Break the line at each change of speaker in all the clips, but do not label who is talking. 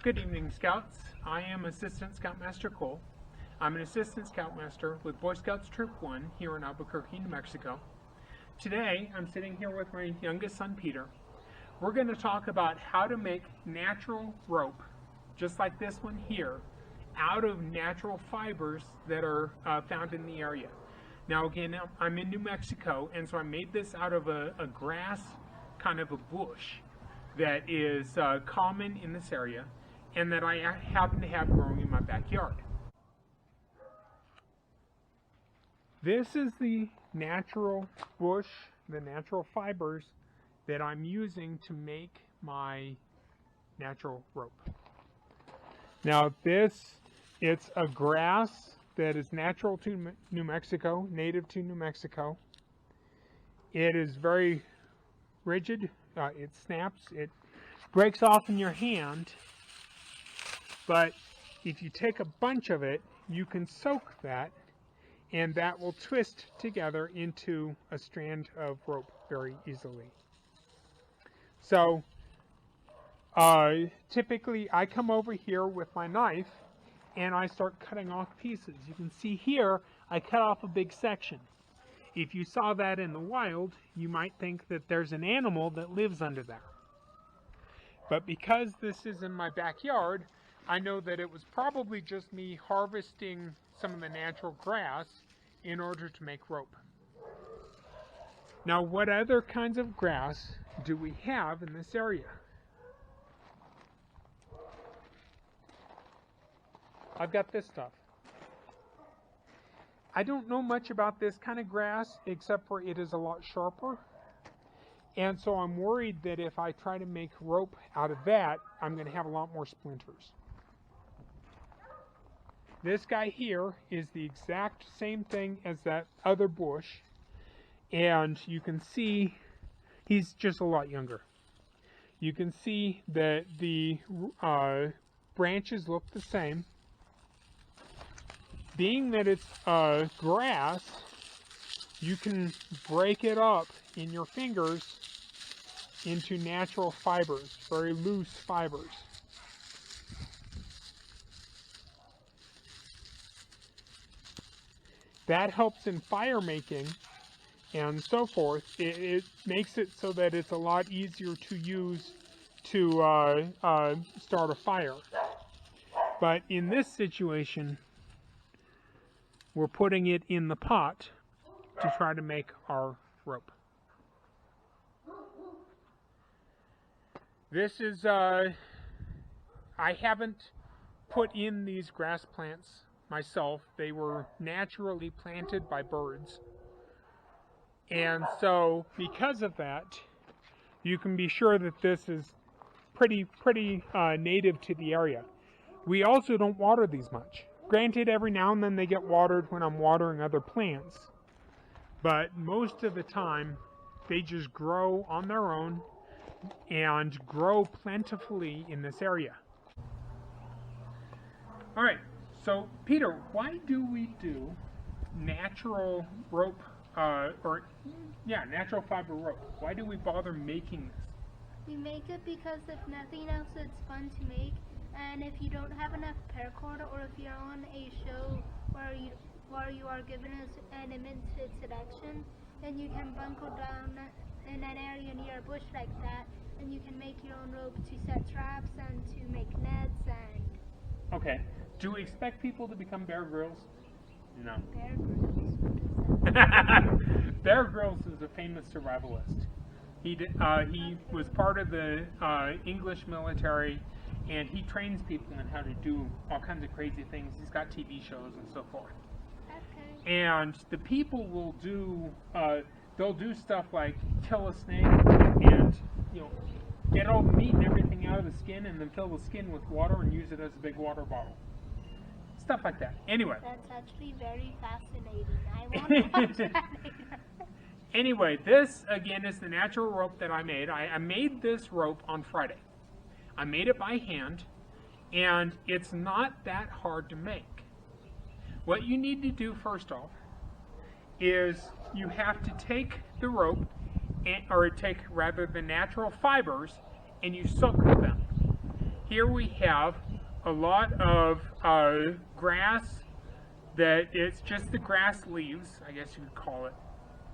Good evening, Scouts. I am Assistant Scoutmaster Cole. I'm an Assistant Scoutmaster with Boy Scouts Troop 1 here in Albuquerque, New Mexico. Today, I'm sitting here with my youngest son, Peter. We're going to talk about how to make natural rope, just like this one here, out of natural fibers that are found in the area. Now again, I'm in New Mexico, and so I made this out of a grass, kind of a bush, that is common in this area, and that I happen to have growing in my backyard. This is the natural bush, the natural fibers that I'm using to make my natural rope. Now it's a grass that is natural to New Mexico, native to New Mexico. It is very rigid, it snaps, it breaks off in your hand, but if you take a bunch of it, you can soak that, and that will twist together into a strand of rope very easily. So typically I come over here with my knife and I start cutting off pieces. You can see here I cut off a big section. If you saw that in the wild, you might think that there's an animal that lives under there. But because this is in my backyard, I know that it was probably just me harvesting some of the natural grass in order to make rope. Now, what other kinds of grass do we have in this area? I've got this stuff. I don't know much about this kind of grass, except for it is a lot sharper. And so I'm worried that if I try to make rope out of that, I'm going to have a lot more splinters. This guy here is the exact same thing as that other bush. And you can see he's just a lot younger. You can see that the branches look the same. Being that it's grass, you can break it up in your fingers into natural fibers, very loose fibers. That helps in fire making and so forth. It makes it so that it's a lot easier to use to start a fire. But in this situation, we're putting it in the pot to try to make our rope. This is, I haven't put in these grass plants myself. They were naturally planted by birds. And so, because of that, you can be sure that this is pretty native to the area. We also don't water these much. Granted, every now and then they get watered when I'm watering other plants, but most of the time they just grow on their own and grow plentifully in this area. Alright, so Peter, why do we do natural rope, natural fiber rope? Why do we bother making this?
We make it because if nothing else, it's fun to make. And if you don't have enough paracord, or if you're on a show where you are given an limited selection, then you can bunker down in an area near a bush like that, and you can make your own rope to set traps and to make nets and...
Okay. Do we expect people to become Bear Grylls? No.
Bear Grylls? What is that?
Bear Grylls is a famous survivalist. He was part of the English military, and he trains people in how to do all kinds of crazy things. He's got TV shows and so forth.
Okay.
And the people will do, they'll do stuff like kill a snake and, get all the meat and everything out of the skin, and then fill the skin with water and use it as a big water bottle. Stuff like that. Anyway.
That's actually very fascinating. I want to watch that later.
Anyway, this again is the natural rope that I made. I made this rope on Friday. I made it by hand, and it's not that hard to make. What you need to do first off is you have to take the rope, or take rather the natural fibers, and you soak them. here we have a lot of grass that it's just the grass leaves, I guess you could call it,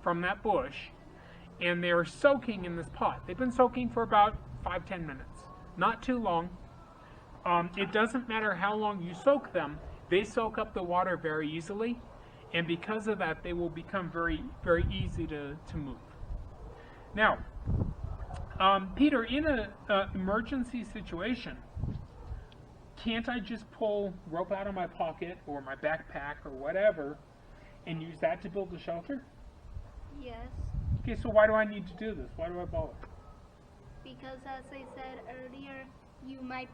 from that bush, and they're soaking in this pot. They've been soaking for about 5-10 minutes, not too long. It doesn't matter how long you soak them, they soak up the water very easily, and because of that, they will become very, very easy to move. Now, Peter, in an emergency situation, can't I just pull rope out of my pocket or my backpack or whatever and use that to build a shelter?
Yes.
Okay, so why do I need to do this? Why do I bother?
Because as I said earlier, you might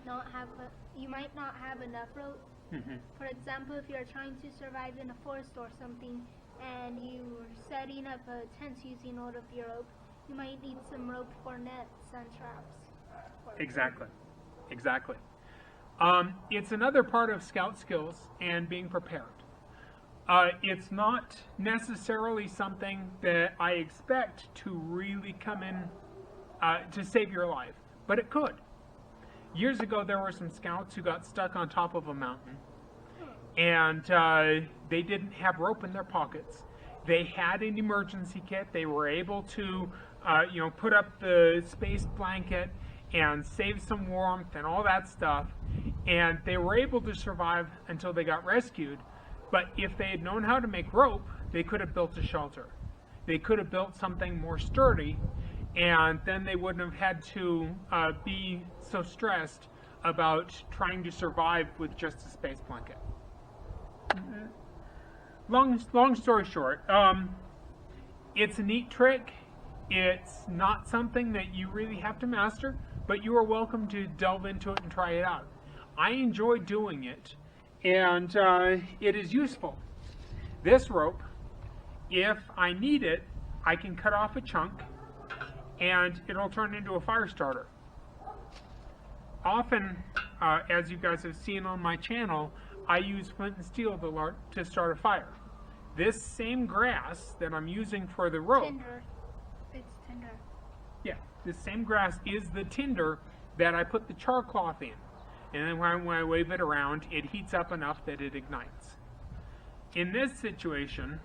not have enough rope.
Mm-hmm.
For example, if you're trying to survive in a forest or something and you're setting up a tent using all of your rope, you might need some rope for nets and traps.
Exactly. Exactly. It's another part of scout skills and being prepared. It's not necessarily something that I expect to really come in to save your life, but it could. Years ago, there were some scouts who got stuck on top of a mountain, and they didn't have rope in their pockets. They had an emergency kit. They were able to, put up the space blanket and save some warmth and all that stuff, and they were able to survive until they got rescued. But if they had known how to make rope, they could have built a shelter. They could have built something more sturdy, and then they wouldn't have had to be so stressed about trying to survive with just a space blanket. Long story short, it's a neat trick. It's not something that you really have to master, but you are welcome to delve into it and try it out. I enjoy doing it, and it is useful. This rope, if I need it, I can cut off a chunk, and it'll turn into a fire starter. Often, as you guys have seen on my channel, I use flint and steel to start a fire. This same grass that I'm using for the rope...
Tinder. It's tinder.
Yeah, this same grass is the tinder that I put the char cloth in. And then when I wave it around, it heats up enough that it ignites. In this situation,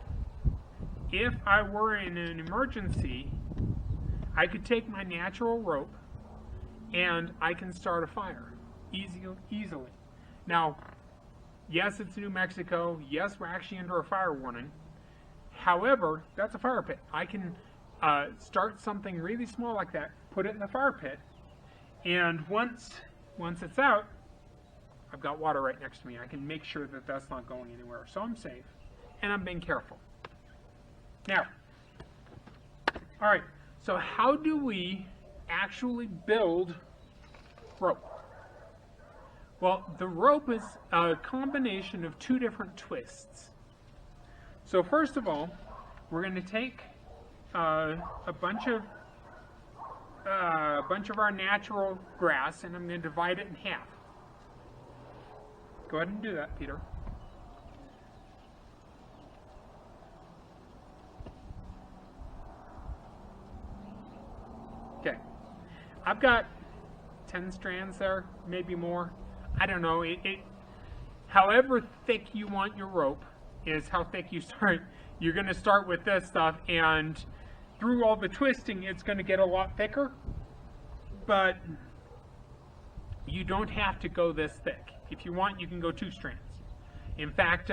if I were in an emergency, I could take my natural rope and I can start a fire easily. Now, yes, it's New Mexico. Yes, we're actually under a fire warning. However, that's a fire pit. I can start something really small like that, put it in the fire pit, and once it's out, I've got water right next to me. I can make sure that that's not going anywhere. So I'm safe, and I'm being careful. Now, all right, so how do we actually build rope? Well, the rope is a combination of two different twists. So first of all, we're going to take a bunch of our natural grass, and I'm going to divide it in half. Go ahead and do that, Peter. Okay. I've got 10 strands there, maybe more. I don't know. However thick you want your rope is how thick you start. You're going to start with this stuff, and through all the twisting, it's going to get a lot thicker. But you don't have to go this thick. If you want, you can go 2 strands. In fact,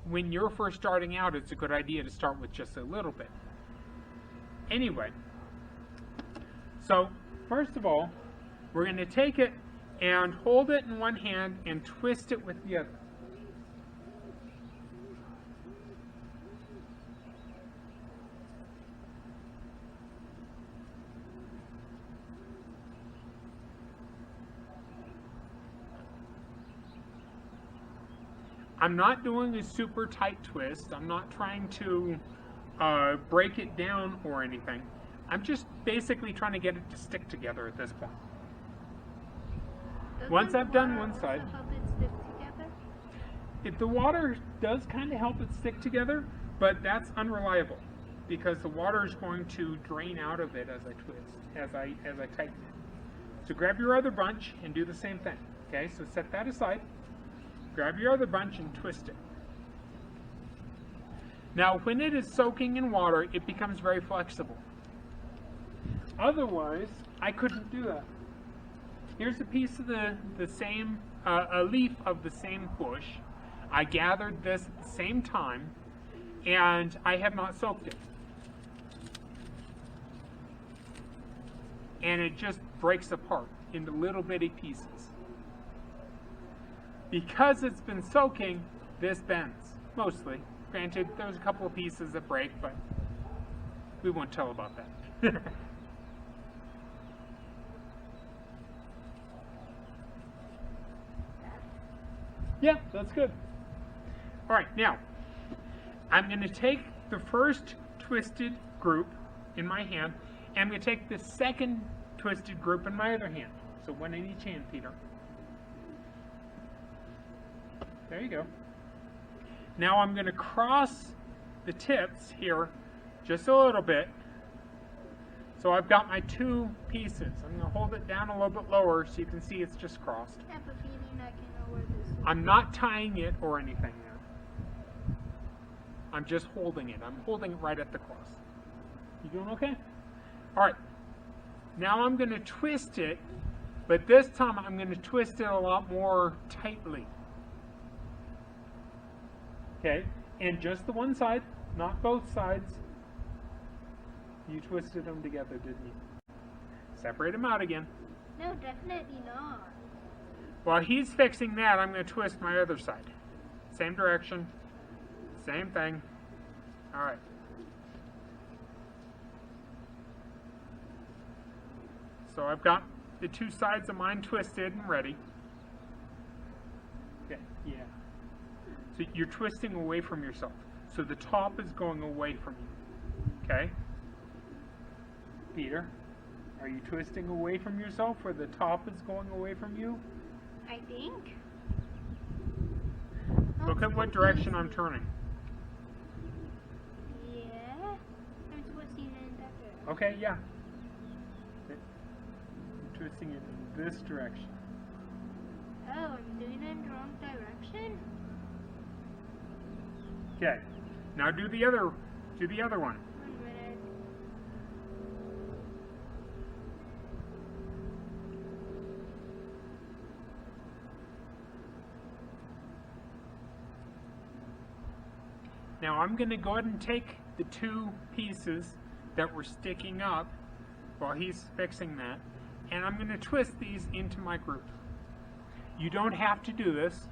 when you're first starting out, it's a good idea to start with just a little bit. Anyway, so first of all, we're going to take it and hold it in one hand and twist it with the other. I'm not doing a super tight twist. I'm not trying to break it down or anything. I'm just basically trying to get it to stick together at this point. Once I've done one side, if the water does kind of help it stick together, but that's unreliable because the water is going to drain out of it as I twist, as I tighten it. So grab your other bunch and do the same thing. Okay, so set that aside. Grab your other bunch and twist it. Now, when it is soaking in water, it becomes very flexible. Otherwise, I couldn't do that. Here's a piece of the same, a leaf of the same bush. I gathered this at the same time, and I have not soaked it. And it just breaks apart into little bitty pieces. Because it's been soaking, this bends, mostly. Granted, there's a couple of pieces that break, but we won't tell about that. Yeah, that's good. All right, now, I'm going to take the first twisted group in my hand, and I'm going to take the second twisted group in my other hand. So one in each hand, Peter. There you go. Now I'm going to cross the tips here just a little bit. So I've got my two pieces. I'm going to hold it down a little bit lower so you can see it's just crossed.
I have a feeling I can know where this is.
I'm not tying it or anything there. I'm just holding it. I'm holding it right at the cross. You doing okay? All right. Now I'm going to twist it, but this time I'm going to twist it a lot more tightly. Okay, and just the one side, not both sides. You twisted them together, didn't you? Separate them out again.
No, definitely not.
While he's fixing that, I'm going to twist my other side. Same direction, same thing. All right. So I've got the two sides of mine twisted and ready. Okay, yeah. So you're twisting away from yourself. So the top is going away from you. Okay? Peter, are you twisting away from yourself or the top is going away from you?
I think.
Look at what direction I'm turning.
Yeah. I'm twisting in that direction.
Okay, yeah. I'm twisting it in this direction.
Oh, I'm doing it in the wrong direction?
Okay. Now do the other one.
1 minute.
Now I'm going to go ahead and take the two pieces that were sticking up while he's fixing that, and I'm going to twist these into my group. You don't have to do this,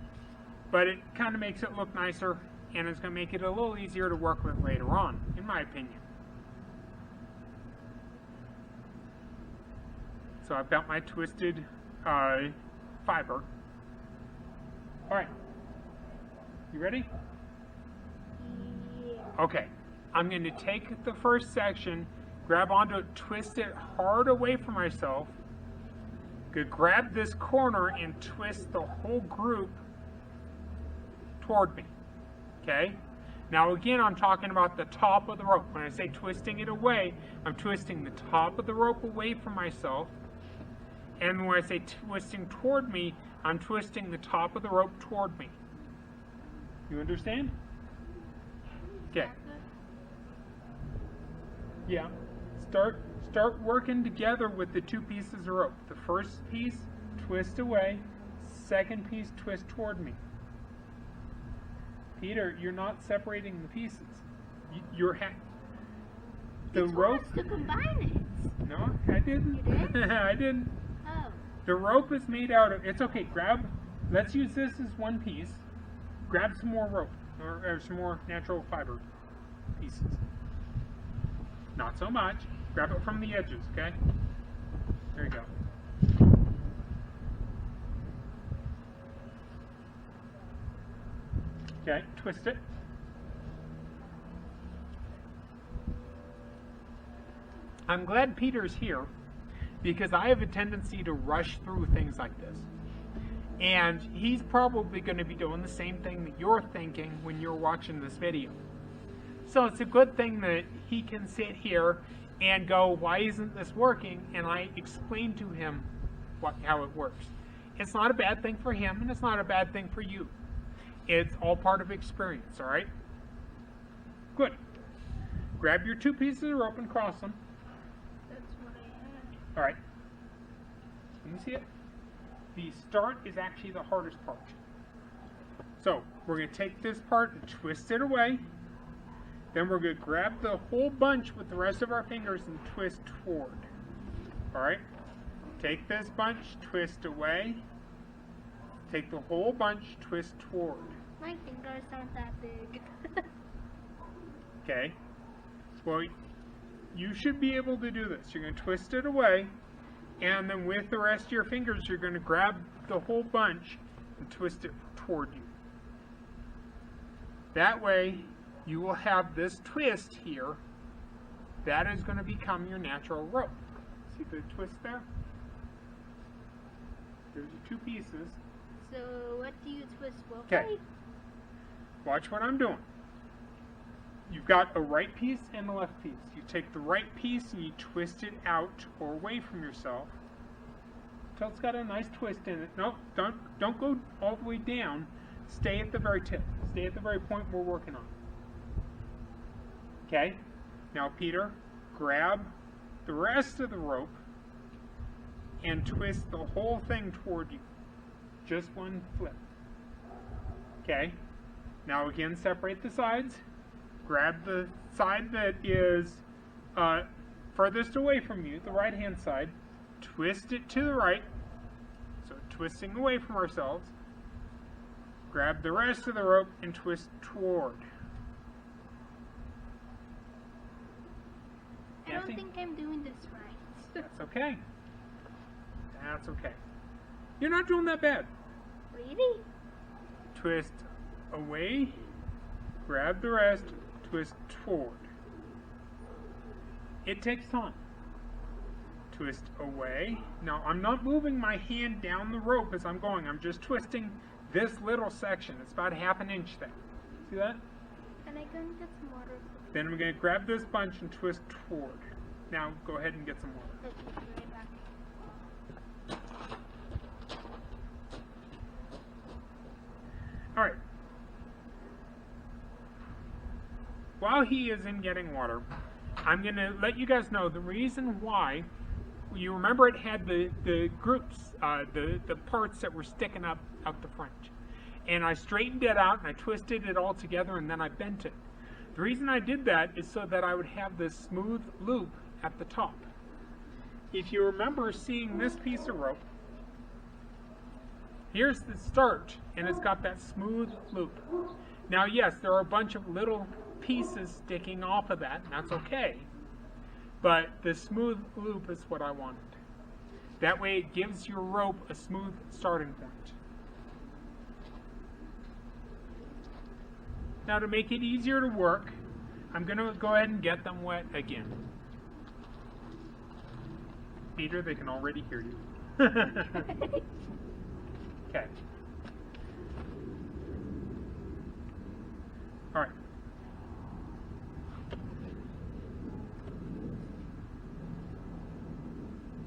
but it kind of makes it look nicer, and it's going to make it a little easier to work with later on, in my opinion. So I've got my twisted fiber. All right. You ready?
Yeah.
Okay. I'm going to take the first section, grab onto it, twist it hard away from myself. Good. Grab this corner and twist the whole group toward me. Okay? Now again, I'm talking about the top of the rope. When I say twisting it away, I'm twisting the top of the rope away from myself. And when I say twisting toward me, I'm twisting the top of the rope toward me. You understand? Okay. Yeah. Start working together with the two pieces of rope. The first piece, twist away. Second piece, twist toward me. Peter, you're not separating the pieces. The rope.
To combine it.
No, I didn't.
You did?
I didn't.
Oh.
The rope is made out of. It's okay. Let's use this as one piece. Grab some more rope or some more natural fiber pieces. Not so much. Grab it from the edges. Okay. There you go. Okay, twist it. I'm glad Peter's here because I have a tendency to rush through things like this. And he's probably going to be doing the same thing that you're thinking when you're watching this video. So it's a good thing that he can sit here and go, why isn't this working? And I explain to him how it works. It's not a bad thing for him, and it's not a bad thing for you. It's all part of experience, all right? Good. Grab your 2 pieces of rope and cross them.
That's what I had.
All right. Let me see it. The start is actually the hardest part. So we're going to take this part and twist it away. Then we're going to grab the whole bunch with the rest of our fingers and twist toward. All right? Take this bunch, twist away. Take the whole bunch, twist toward.
My fingers aren't that big.
Okay. Well, you should be able to do this. You're going to twist it away, and then with the rest of your fingers, you're going to grab the whole bunch and twist it toward you. That way, you will have this twist here. That is going to become your natural rope. See the twist there? There's your 2 pieces.
So what do you twist rope
Okay.
like?
Watch what I'm doing. You've got a right piece and a left piece. You take the right piece and you twist it out or away from yourself until it's got a nice twist in it. No, don't go all the way down. Stay at the very tip. Stay at the very point we're working on. Okay? Now, Peter, grab the rest of the rope and twist the whole thing toward you. Just one flip. Okay? Now again, separate the sides. Grab the side that is furthest away from you, the right-hand side. Twist it to the right. So twisting away from ourselves. Grab the rest of the rope and twist toward.
I don't think I'm doing this right.
That's okay. That's okay. You're not doing that bad.
Really?
Twist away, grab the rest, twist toward. It takes time. Twist away. Now, I'm not moving my hand down the rope as I'm going. I'm just twisting this little section. It's about 1/2 inch thick. See that?
Can I go and get some water?
Then I'm going to grab this bunch and twist toward. Now, go ahead and get some water.
Okay, be right back.
All right. While he is in getting water, I'm going to let you guys know the reason why. You remember it had the groups, the parts that were sticking up out the front. And I straightened it out and I twisted it all together and then I bent it. The reason I did that is so that I would have this smooth loop at the top. If you remember seeing this piece of rope, here's the start, and it's got that smooth loop. Now, yes, there are a bunch of little pieces sticking off of that, and that's okay. But the smooth loop is what I wanted. That way it gives your rope a smooth starting point. Now, to make it easier to work, I'm going to go ahead and get them wet again. Peter, they can already hear you. Okay. All right.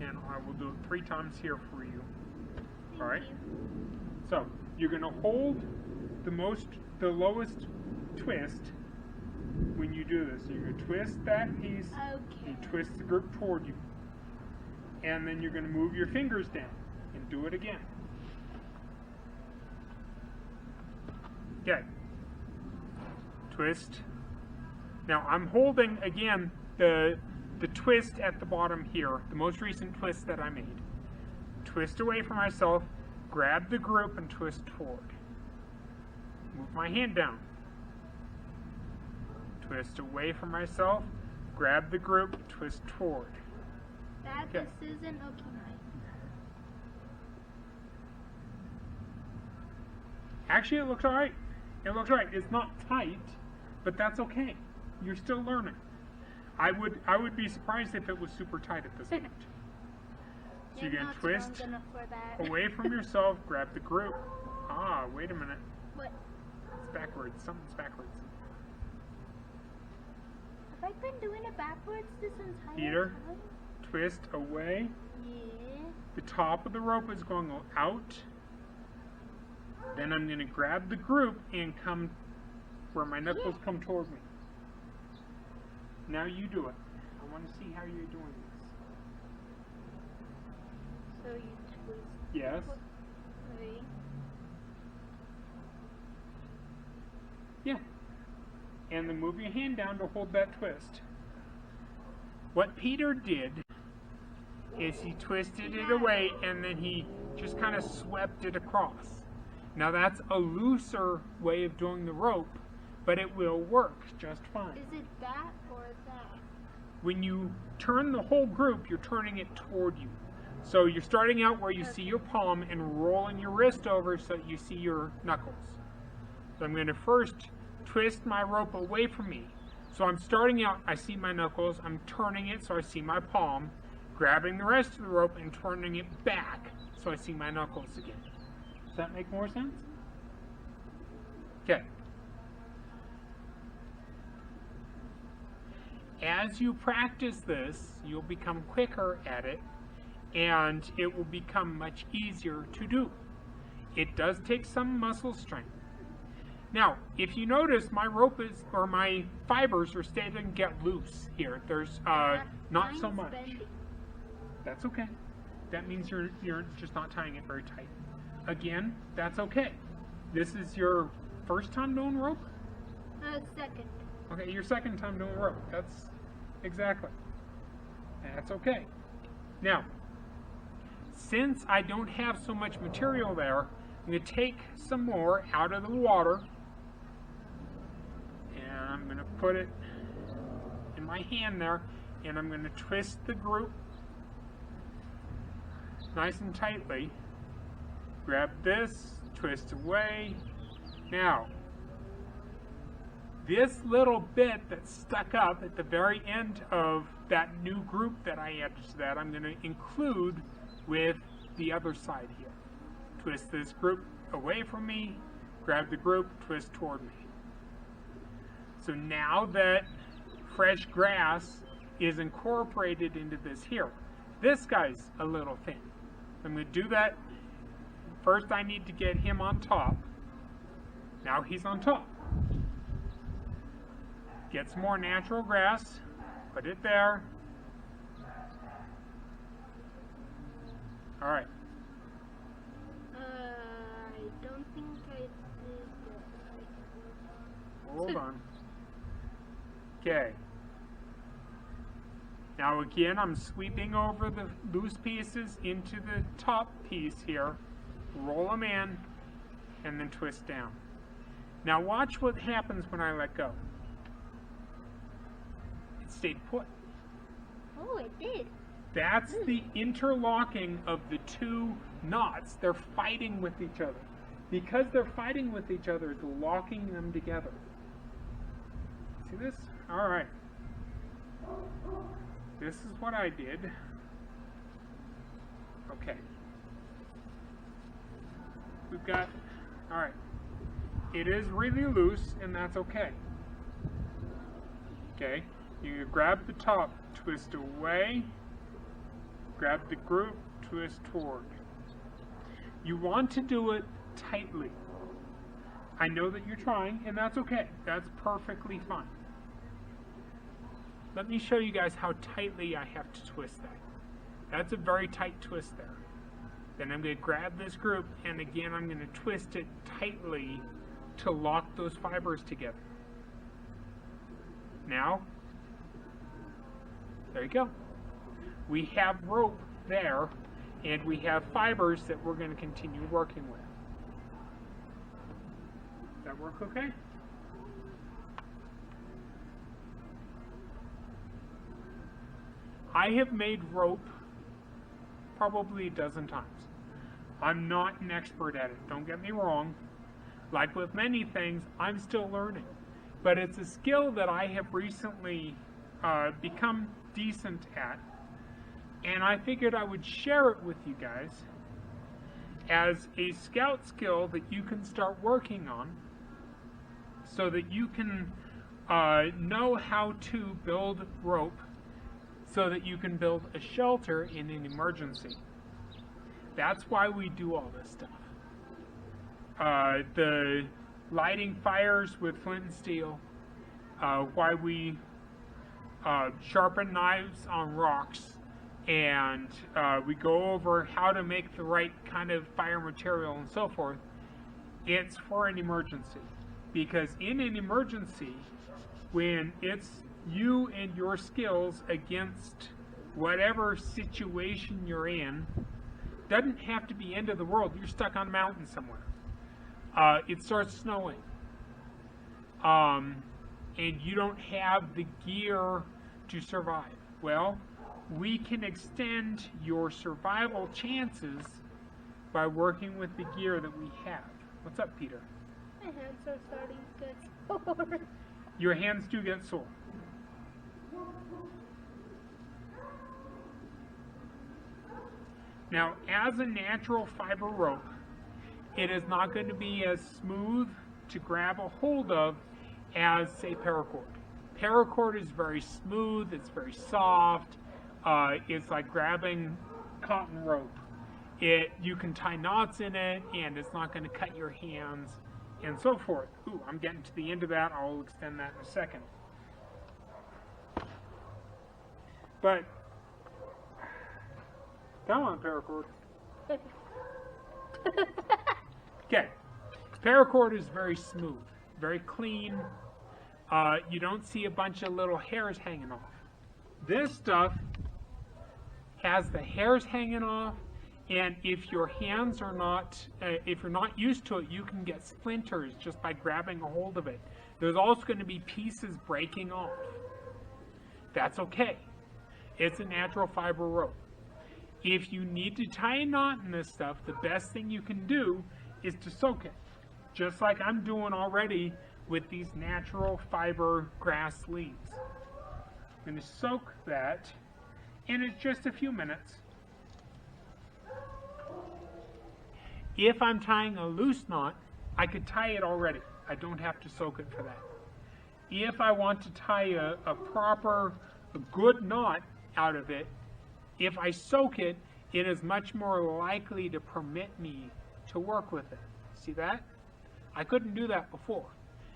And I will do it 3 times here for you. All right. So you're going to hold the lowest twist when you do this. So you're going to twist that piece.
Okay.
And twist the group toward you. And then you're going to move your fingers down and do it again. Okay. Twist. Now I'm holding again the twist at the bottom here, the most recent twist that I made. Twist away from myself, grab the group and twist toward. Move my hand down. Twist away from myself, grab the group, twist toward.
Dad,
Okay.
this isn't okay.
Actually, it looks alright. It looks alright. It's not tight, but that's okay. You're still learning. I would be surprised if it was super tight at this point. So you're gonna twist
Strong enough for that.
away from yourself, grab the group. Ah, wait a minute.
What?
It's backwards. Something's backwards.
Have I been doing it backwards this entire
Peter?
time?
twist away.
Yeah.
The top of the rope is going to go out. Then I'm going to grab the group and come where my knuckles come toward me. Now you do it. I want to see how you're doing this.
So you twist.
Yes.
Right.
Yeah. And then move your hand down to hold that twist. What Peter did is he twisted it away and then he just kind of swept it across. Now that's a looser way of doing the rope, but it will work just fine.
Is it that or that?
When you turn the whole group, you're turning it toward you. So you're starting out where you see your palm and rolling your wrist over so that you see your knuckles. So I'm going to first twist my rope away from me. So I'm starting out, I see my knuckles, I'm turning it so I see my palm, grabbing the rest of the rope and turning it back so I see my knuckles again. Does that make more sense? Okay. As you practice this, you'll become quicker at it, and it will become much easier to do. It does take some muscle strength. Now, if you notice, my rope is, or my fibers are starting to get loose here. There's not so much. That's okay. That means you're just not tying it very tight. Again, that's okay. This is your first time doing rope?
Second.
Okay, your second time doing rope. That's exactly. That's okay. Now, since I don't have so much material there, I'm going to take some more out of the water and I'm going to put it in my hand there and I'm going to twist the group nice and tightly. Grab this, twist away. Now, this little bit that's stuck up at the very end of that new group that I added to that, I'm going to include with the other side here. Twist this group away from me, grab the group, twist toward me. So now that fresh grass is incorporated into this here, this guy's a little thin. I'm going to do that. First I need to get him on top. Now he's on top. Get some more natural grass, put it there. Alright.
I don't think I did that.
Hold on. Okay. Now again, I'm sweeping over the loose pieces into the top piece here. Roll them in, and then twist down. Now watch what happens when I let go. It stayed put.
Oh, it did.
That's the interlocking of the two knots. They're fighting with each other. Because they're fighting with each other, it's locking them together. See this? All right. This is what I did. Okay. We've got, all right. It is really loose, and that's okay. Okay. You grab the top, twist away, grab the group, twist toward. You want to do it tightly. I know that you're trying, and that's okay. That's perfectly fine. Let me show you guys how tightly I have to twist that. That's a very tight twist there. Then I'm going to grab this group, and again I'm going to twist it tightly to lock those fibers together. Now, there you go. We have rope there, and we have fibers that we're going to continue working with. Does that work okay? I have made rope probably a dozen times. I'm not an expert at it, don't get me wrong. Like with many things, I'm still learning. But it's a skill that I have recently become decent at. And I figured I would share it with you guys as a scout skill that you can start working on so that you can know how to build rope so that you can build a shelter in an emergency. That's why we do all this stuff. The lighting fires with flint and steel, why we sharpen knives on rocks, and we go over how to make the right kind of fire material and so forth. It's for an emergency. Because in an emergency, when it's you and your skills against whatever situation you're in, doesn't have to be end of the world. You're stuck on a mountain somewhere. It starts snowing. And you don't have the gear to survive. Well, we can extend your survival chances by working with the gear that we have. What's up, Peter?
My hands are starting to get sore.
Your hands do get sore. Now, as a natural fiber rope, it is not going to be as smooth to grab a hold of as, say, paracord. Paracord is very smooth, it's very soft, it's like grabbing cotton rope. You can tie knots in it, and it's not going to cut your hands, and so forth. Ooh, I'm getting to the end of that. I'll extend that in a second. But, come on, paracord. Okay, paracord is very smooth, very clean. You don't see a bunch of little hairs hanging off. This stuff has the hairs hanging off, and if your hands are not, if you're not used to it, you can get splinters just by grabbing a hold of it. There's also going to be pieces breaking off. That's okay. It's a natural fiber rope. If you need to tie a knot in this stuff, the best thing you can do is to soak it. Just like I'm doing already with these natural fiber grass leaves. I'm going to soak that, and it's just a few minutes. If I'm tying a loose knot, I could tie it already. I don't have to soak it for that. If I want to tie a good knot out of it, if I soak it, it is much more likely to permit me to work with it. See that? I couldn't do that before.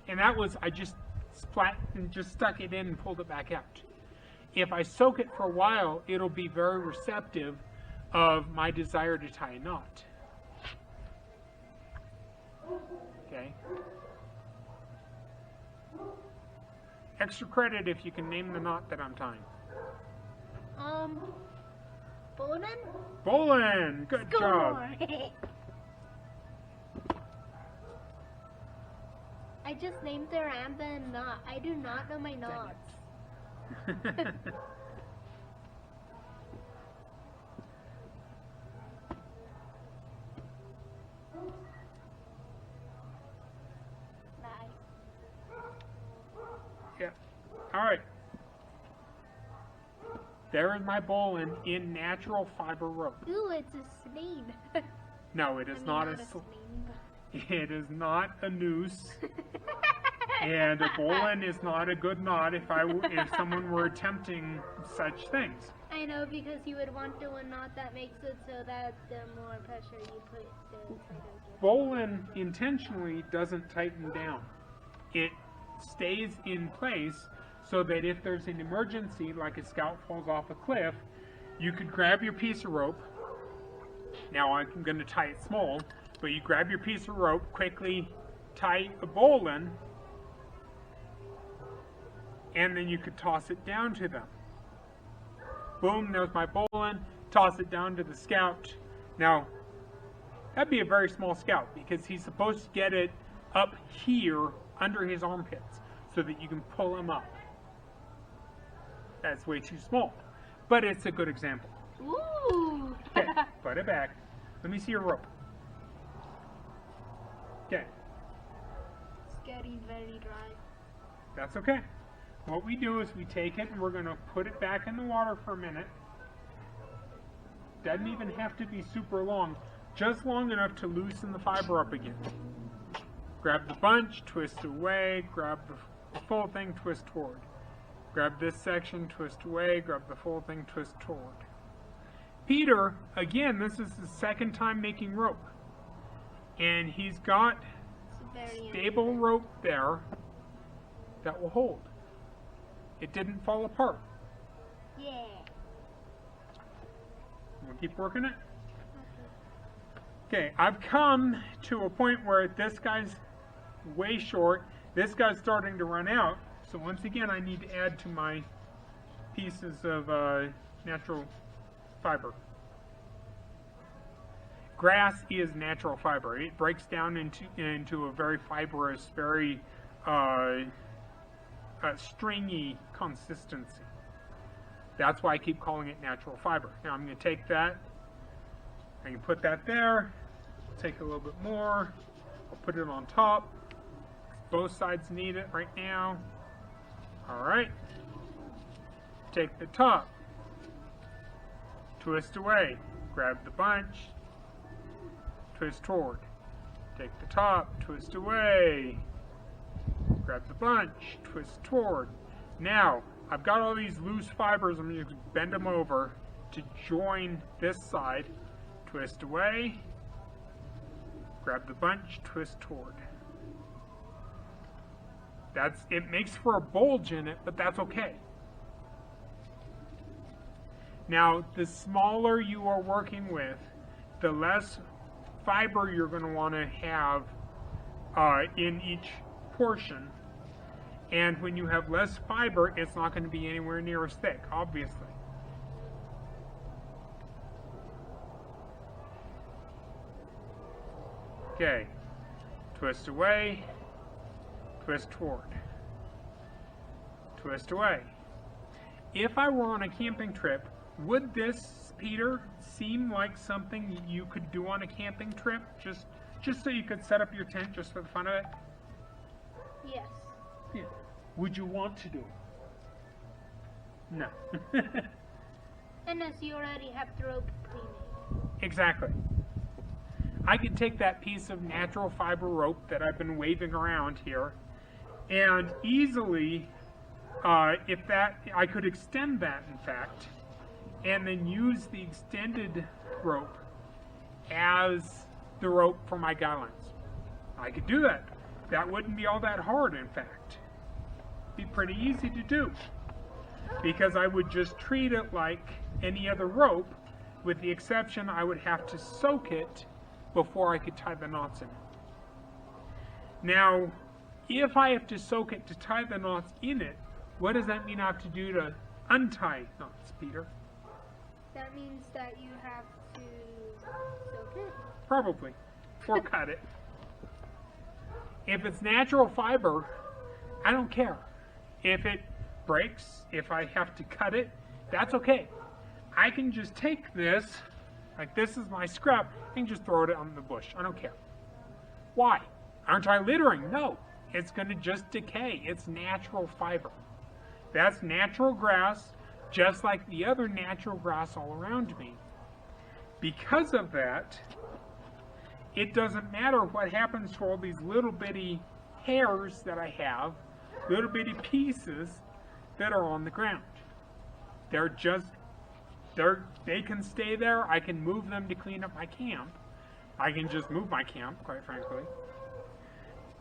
And that was, I just stuck it in and pulled it back out. If I soak it for a while, it'll be very receptive of my desire to tie a knot. Okay? Extra credit if you can name the knot that I'm tying.
Bolin?
Bolin! Good job!
I just named the random knot. I do not know my knots.
Yeah. Alright. There is my bowline in natural fiber rope.
Ooh, it's a sling.
No, it is not a sling. It is not a noose. And a bowline is not a good knot if someone were attempting such things.
I know, because you would want to a knot that makes it so that the more pressure you put, the tighter it gets.
Bowline intentionally doesn't tighten down. It stays in place so that if there's an emergency, like a scout falls off a cliff, you could grab your piece of rope. Now I'm going to tie it small, but you grab your piece of rope, quickly tie a bowline, and then you could toss it down to them. Boom, there's my bowline, toss it down to the scout. Now, that'd be a very small scout, because he's supposed to get it up here under his armpits so that you can pull him up. That's way too small, but it's a good example.
Ooh!
Okay, put it back. Let me see your rope. Okay.
It's getting very dry.
That's okay. What we do is we take it and we're going to put it back in the water for a minute. Doesn't even have to be super long, just long enough to loosen the fiber up again. Grab the bunch, twist away, grab the full thing, twist toward. Grab this section, twist away, grab the full thing, twist toward. Peter, again, this is his second time making rope. And he's got stable rope there that will hold. It didn't fall apart.
Yeah.
We'll keep working it. Okay, I've come to a point where this guy's way short. This guy's starting to run out. So once again, I need to add to my pieces of natural fiber. Grass is natural fiber. It breaks down into a very fibrous, very stringy consistency. That's why I keep calling it natural fiber. Now I'm going to take that, I can put that there, take a little bit more, I'll put it on top. Both sides need it right now. Alright, take the top, twist away, grab the bunch, twist toward, take the top, twist away, grab the bunch, twist toward. Now, I've got all these loose fibers, I'm going to bend them over to join this side, twist away, grab the bunch, twist toward. It makes for a bulge in it, but that's okay. Now, the smaller you are working with, the less fiber you're going to want to have in each portion. And when you have less fiber, it's not going to be anywhere near as thick, obviously. Okay, twist away, twist toward, twist away. If I were on a camping trip, would this, Peter, seem like something you could do on a camping trip? Just so you could set up your tent just for the fun of it?
Yes.
Yeah. Would you want to do it? No.
Unless you already have the rope pre-made.
Exactly. I could take that piece of natural fiber rope that I've been waving around here and easily, I could extend that, in fact, and then use the extended rope as the rope for my guy lines. I could do that. That wouldn't be all that hard, in fact. It'd be pretty easy to do, because I would just treat it like any other rope, with the exception I would have to soak it before I could tie the knots in it. Now, if I have to soak it to tie the knots in it, what does that mean I have to do to untie knots, Peter?
That means that you have to soak it?
Probably. Or cut it. If it's natural fiber, I don't care. If it breaks, if I have to cut it, that's okay. I can just take this, like this is my scrap, and just throw it on the bush. I don't care. Why? Aren't I littering? No. It's going to just decay. It's natural fiber. That's natural grass, just like the other natural grass all around me. Because of that, it doesn't matter what happens to all these little bitty hairs that I have, little bitty pieces that are on the ground. They can stay there. I can move them to clean up my camp. I can just move my camp, quite frankly.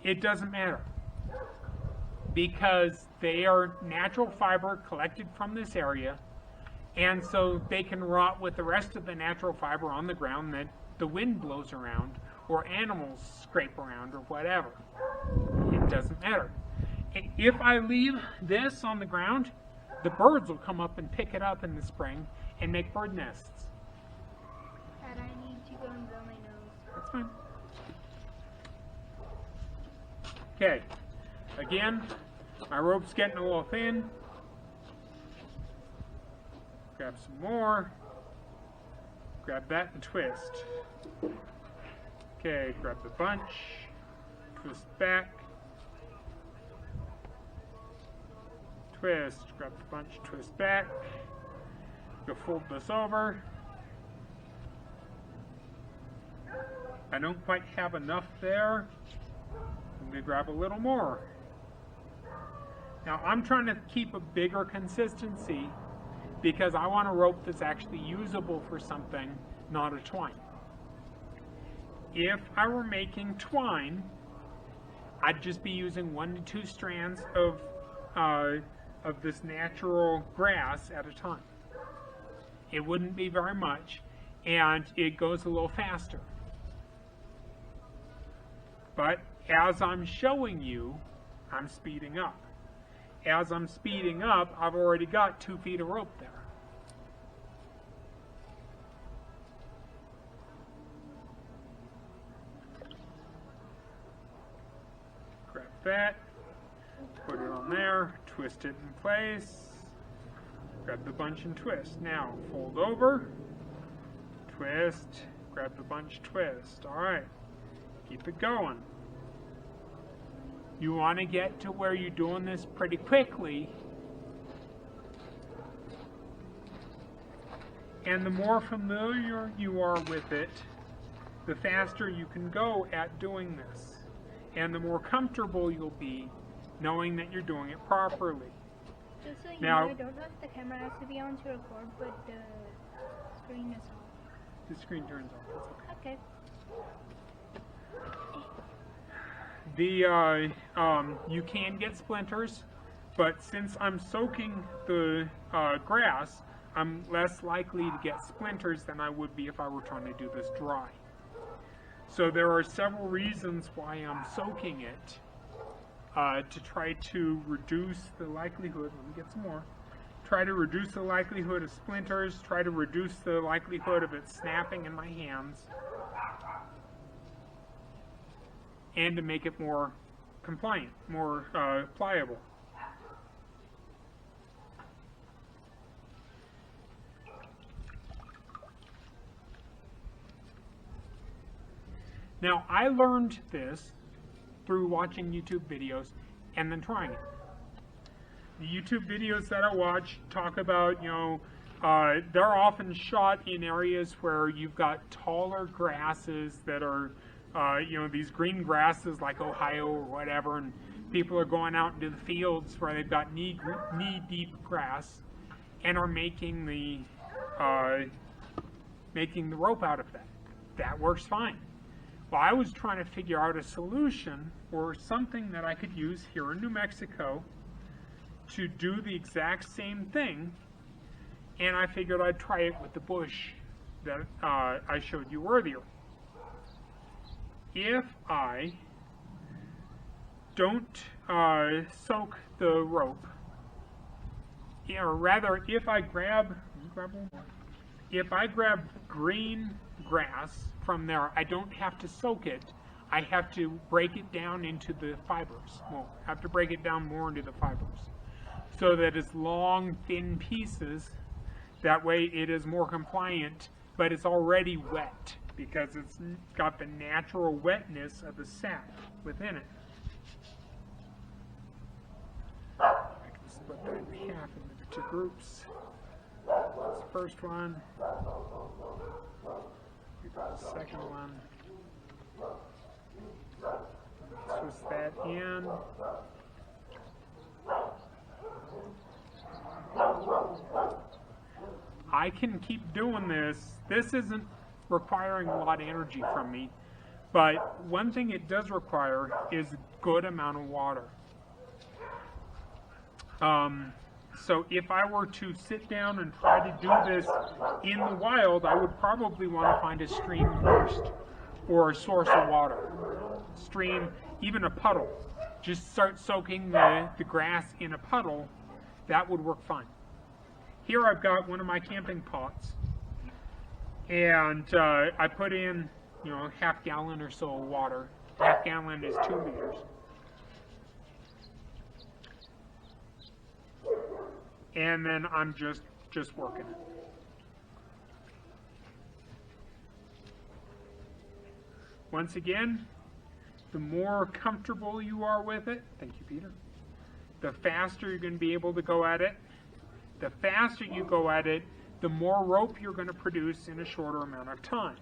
It doesn't matter, because they are natural fiber collected from this area, and so they can rot with the rest of the natural fiber on the ground that the wind blows around, or animals scrape around, or whatever. It doesn't matter. If I leave this on the ground, the birds will come up and pick it up in the spring and make bird nests.
And I need to go and blow my nose.
That's fine. Okay, again, my rope's getting a little thin. Grab some more. Grab that and twist. Okay, grab the bunch. Twist back. Twist. Grab the bunch, twist back. Go fold this over. I don't quite have enough there. I'm going to grab a little more. Now I'm trying to keep a bigger consistency because I want a rope that's actually usable for something, not a twine. If I were making twine, I'd just be using 1 to 2 strands of this natural grass at a time. It wouldn't be very much, and it goes a little faster. But as I'm showing you, I'm speeding up. As I'm speeding up, I've already got 2 feet of rope there. Grab that, put it on there, twist it in place, grab the bunch and twist. Now, fold over, twist, grab the bunch, twist. All right, keep it going. You want to get to where you're doing this pretty quickly. And the more familiar you are with it, the faster you can go at doing this. And the more comfortable you'll be knowing that you're doing it properly.
Just so you
Now,
know, I don't know if the camera has to be on to record, but the screen is off.
the screen turns off. It's okay.
Okay.
You can get splinters, but since I'm soaking the grass, I'm less likely to get splinters than I would be if I were trying to do this dry. So there are several reasons why I'm soaking it, to try to reduce the likelihood, let me get some more, try to reduce the likelihood of splinters, try to reduce the likelihood of it snapping in my hands, and to make it more compliant, more pliable. Now, I learned this through watching YouTube videos and then trying it. The YouTube videos that I watch talk about, they're often shot in areas where you've got taller grasses that are, these green grasses like Ohio or whatever, and people are going out into the fields where they've got knee-deep grass and are making the rope out of that. That works fine. Well, I was trying to figure out a solution or something that I could use here in New Mexico to do the exact same thing, and I figured I'd try it with the bush that I showed you earlier. If I don't soak the rope, or rather, if I grab green grass from there, I don't have to soak it. I have to break it down into the fibers. Well, I have to break it down more into the fibers, so that it's long, thin pieces. That way it is more compliant, but it's already wet because it's got the natural wetness of the sap within it. I can split that in half into 2 groups. That's the first one. The second one. Twist that in. I can keep doing this. This isn't requiring a lot of energy from me, but one thing it does require is a good amount of water. So if I were to sit down and try to do this in the wild, I would probably want to find a stream first, or a source of water. Stream, even a puddle. Just start soaking the grass in a puddle. That would work fine. Here I've got one of my camping pots, and I put in, half gallon or so of water. Half gallon is 2 liters. And then I'm just working it. Once again, the more comfortable you are with it, thank you, Peter, the faster you're going to be able to go at it. The faster you go at it, the more rope you're going to produce in a shorter amount of time.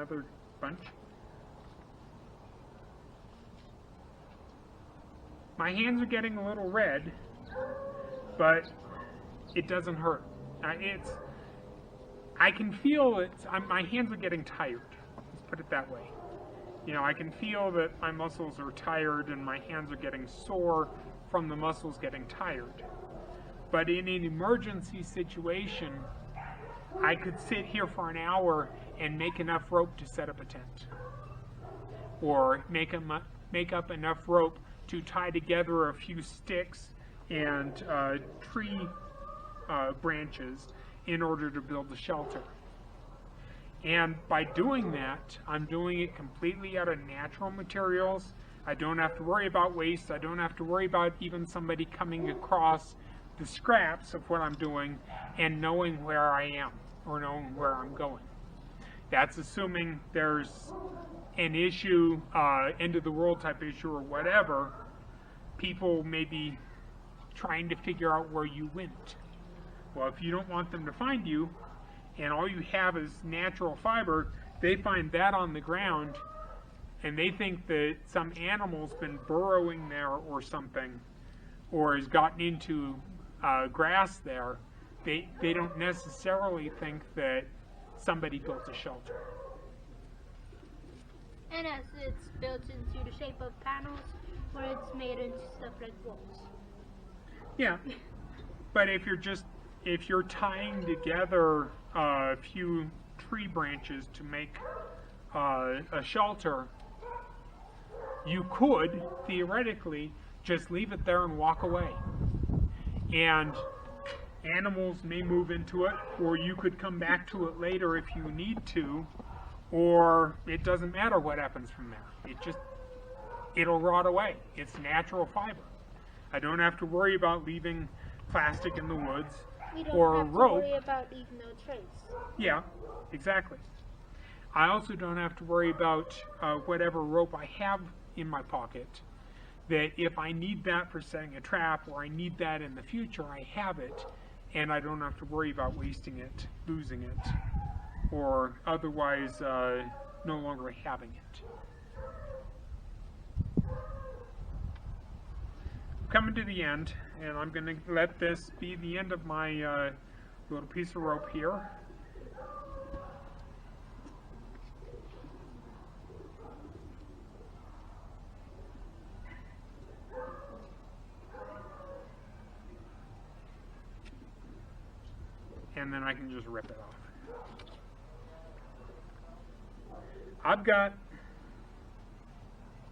another bunch. My hands are getting a little red, but it doesn't hurt. I can feel it. My hands are getting tired. Let's put it that way. You know, I can feel that my muscles are tired and my hands are getting sore from the muscles getting tired. But in an emergency situation, I could sit here for an hour and make enough rope to set up a tent. Or make up enough rope to tie together a few sticks and tree branches in order to build a shelter. And by doing that, I'm doing it completely out of natural materials. I don't have to worry about waste. I don't have to worry about even somebody coming across the scraps of what I'm doing and knowing where I am or knowing where I'm going. That's assuming there's an issue, end of the world type issue or whatever. People may be trying to figure out where you went. Well, if you don't want them to find you, and all you have is natural fiber, they find that on the ground, and they think that some animal's been burrowing there or something, or has gotten into grass there. They don't necessarily think that somebody built a shelter.
And as it's built into the shape of panels, or it's made into stuff like walls.
Yeah, but if you're tying together a few tree branches to make a shelter, you could theoretically just leave it there and walk away. And animals may move into it, or you could come back to it later if you need to, or it doesn't matter what happens from there. It'll rot away. It's natural fiber. I don't have to worry about leaving plastic in the woods or a rope.
We don't have to worry about leaving no trace.
Yeah, exactly. I also don't have to worry about whatever rope I have in my pocket, that if I need that for setting a trap or I need that in the future, I have it, and I don't have to worry about wasting it, losing it, or otherwise no longer having it. Coming to the end, and I'm going to let this be the end of my little piece of rope here. And then I can just rip it off. I've got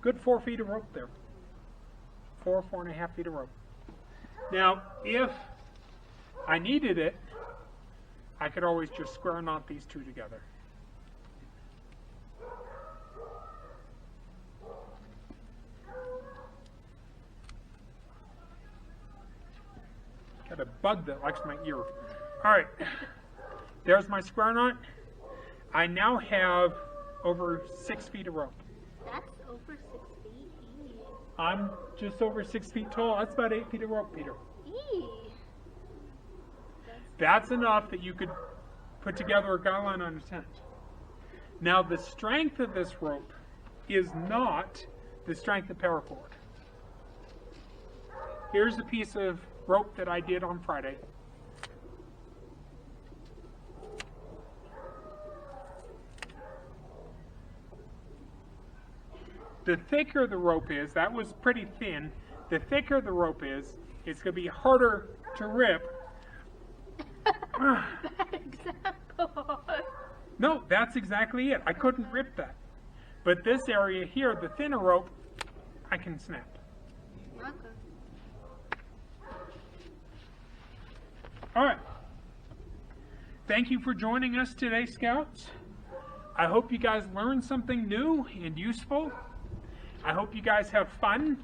good 4 feet of rope there. 4.5 feet of rope. Now, if I needed it, I could always just square knot these two together. Got a bug that likes my ear. Alright, there's my square knot. I now have over 6 feet of rope.
That's over 6 feet? Eee.
I'm just over 6 feet tall. That's about 8 feet of rope, Peter.
Eee.
That's enough that you could put together a guy line on a tent. Now, the strength of this rope is not the strength of paracord. Here's a piece of rope that I did on Friday. The thicker the rope is, that was pretty thin, the thicker the rope is, it's going to be harder to rip.
Bad example.
No, that's exactly it. I couldn't rip that. But this area here, the thinner rope, I can snap.
Okay.
All right. Thank you for joining us today, Scouts. I hope you guys learned something new and useful. I hope you guys have fun.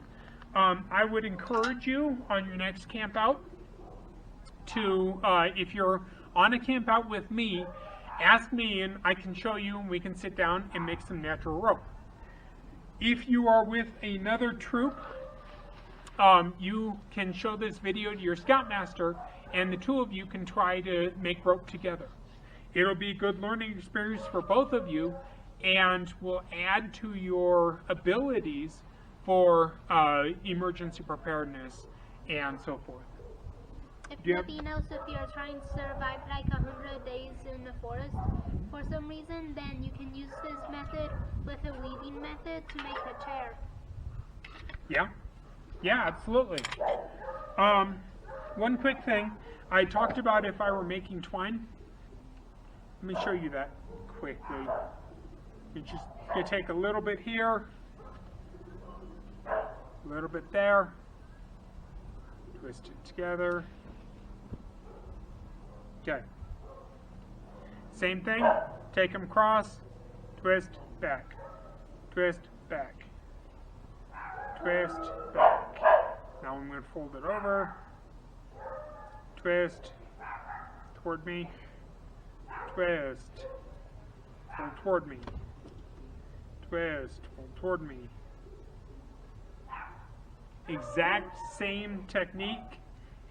I would encourage you on your next camp out to, if you're on a camp out with me, ask me and I can show you and we can sit down and make some natural rope. If you are with another troop, you can show this video to your Scoutmaster and the two of you can try to make rope together. It'll be a good learning experience for both of you, and will add to your abilities for emergency preparedness and so forth.
If nothing else, if you're trying to survive like 100 days in the forest for some reason, then you can use this method with a weaving method to make a chair.
Yeah, yeah, absolutely. One quick thing, I talked about if I were making twine. Let me show you that quickly. You take a little bit here, a little bit there, twist it together. Okay. Same thing, take them across, twist, back, twist, back, twist, back. Now I'm going to fold it over, twist, toward me, twist, fold toward me, twist, fold toward me. Exact same technique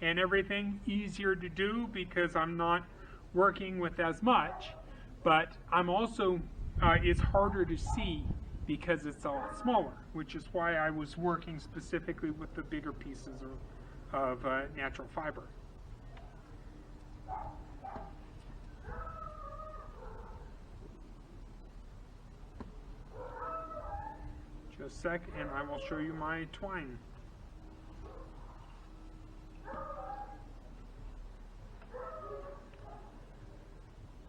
and everything, easier to do because I'm not working with as much, but I'm also, it's harder to see because it's a lot smaller, which is why I was working specifically with the bigger pieces of natural fiber. Just a sec, and I will show you my twine.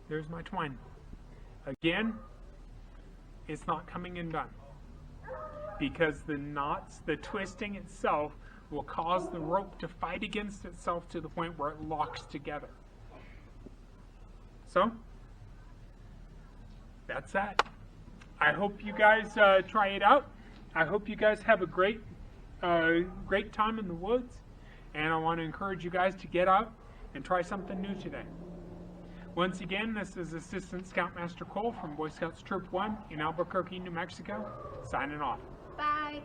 There's my twine. Again, it's not coming undone because the knots, the twisting itself will cause the rope to fight against itself to the point where it locks together. So, that's that. I hope you guys try it out. I hope you guys have a great time in the woods, and I want to encourage you guys to get out and try something new today. Once again, this is Assistant Scoutmaster Cole from Boy Scouts Troop 1 in Albuquerque, New Mexico, signing off.
Bye.